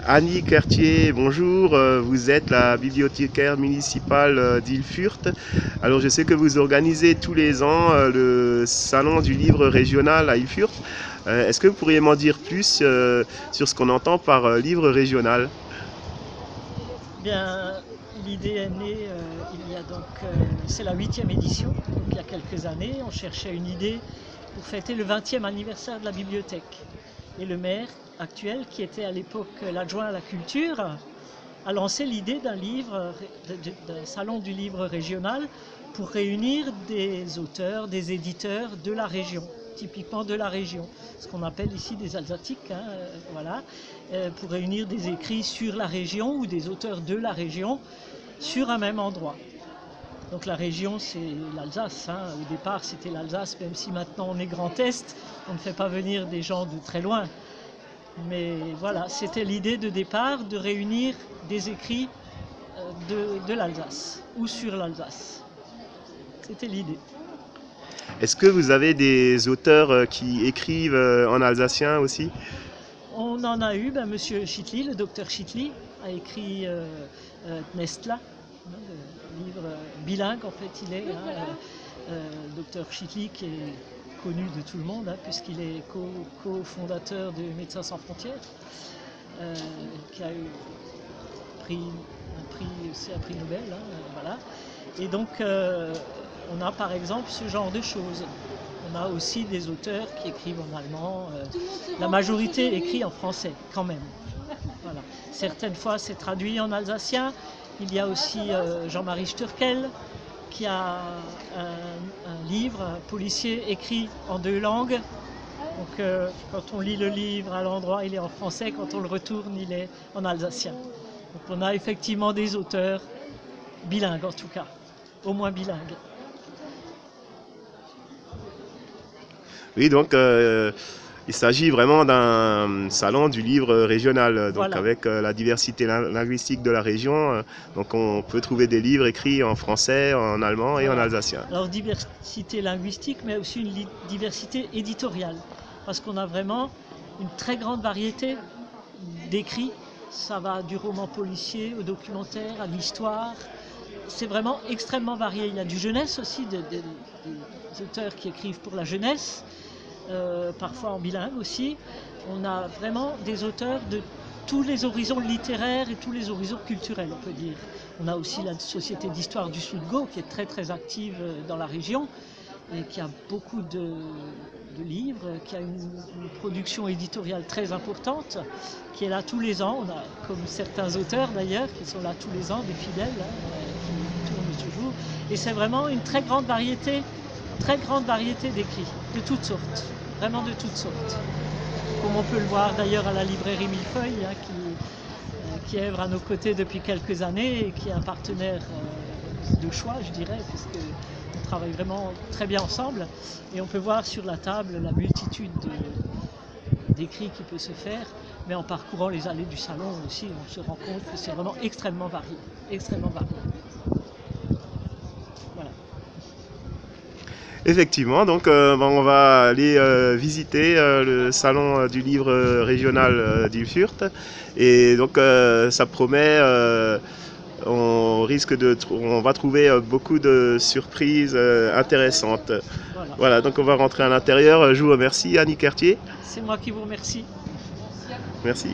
Annie Cartier, bonjour, vous êtes la bibliothécaire municipale d'Ilfurt. Alors je sais que vous organisez tous les ans le salon du livre régional à Ilfurt. Est-ce que vous pourriez m'en dire plus sur ce qu'on entend par livre régional? Bien, l'idée est née il y a c'est la 8e édition, donc il y a quelques années. On cherchait une idée pour fêter le 20e anniversaire de la bibliothèque. Et le maire actuel, qui était à l'époque l'adjoint à la culture, a lancé l'idée d'un salon du livre régional pour réunir des auteurs, des éditeurs de la région, typiquement de la région, ce qu'on appelle ici des Alsatiques, voilà, pour réunir des écrits sur la région ou des auteurs de la région sur un même endroit. Donc la région, c'est l'Alsace. Au départ, c'était l'Alsace, même si maintenant on est Grand Est, on ne fait pas venir des gens de très loin. Mais voilà, c'était l'idée de départ de réunir des écrits de l'Alsace ou sur l'Alsace. C'était l'idée. Est-ce que vous avez des auteurs qui écrivent en alsacien aussi? On en a eu, Monsieur Chitli, le docteur Chitli, a écrit Nestla, le livre bilingue en fait il est. Docteur Chitli qui est connu de tout le monde, puisqu'il est co-fondateur de Médecins sans frontières, qui a eu un prix Nobel, voilà. Et donc on a par exemple ce genre de choses. On a aussi des auteurs qui écrivent en allemand. La majorité écrit en français, quand même. Voilà. Certaines fois, c'est traduit en alsacien. Il y a aussi Jean-Marie Sturkel, qui a un livre, un policier écrit en 2 langues. Donc, quand on lit le livre à l'endroit, il est en français. Quand on le retourne, il est en alsacien. Donc, on a effectivement des auteurs bilingues, en tout cas, au moins bilingues. Oui, donc il s'agit vraiment d'un salon du livre régional, donc Voilà. avec la diversité linguistique de la région. Donc on peut trouver des livres écrits en français, en allemand et en alsacien. Alors diversité linguistique, mais aussi une diversité éditoriale, parce qu'on a vraiment une très grande variété d'écrits. Ça va du roman policier au documentaire, à l'histoire. C'est vraiment extrêmement varié. Il y a du jeunesse aussi, des auteurs qui écrivent pour la jeunesse, parfois en bilingue aussi. On a vraiment des auteurs de tous les horizons littéraires et tous les horizons culturels, on peut dire. On a aussi la Société d'histoire du Sud-Go qui est très très active dans la région et qui a beaucoup de livres, qui a une production éditoriale très importante, qui est là tous les ans. On a, comme certains auteurs d'ailleurs, qui sont là tous les ans, des fidèles, qui tournent toujours. Et c'est vraiment une très grande variété d'écrits, de toutes sortes, vraiment de toutes sortes. Comme on peut le voir d'ailleurs à la librairie Millefeuille, qui œuvre à nos côtés depuis quelques années et qui est un partenaire de choix, je dirais, puisqu'on travaille vraiment très bien ensemble. Et on peut voir sur la table la multitude d'écrits qui peut se faire, mais en parcourant les allées du salon aussi, on se rend compte que c'est vraiment extrêmement varié, extrêmement varié. Voilà. Effectivement, donc on va aller visiter le salon du livre régional d'Ilfurt et donc ça promet, on va trouver beaucoup de surprises intéressantes. Voilà, donc on va rentrer à l'intérieur. Je vous remercie, Annie Cartier. C'est moi qui vous remercie. Merci.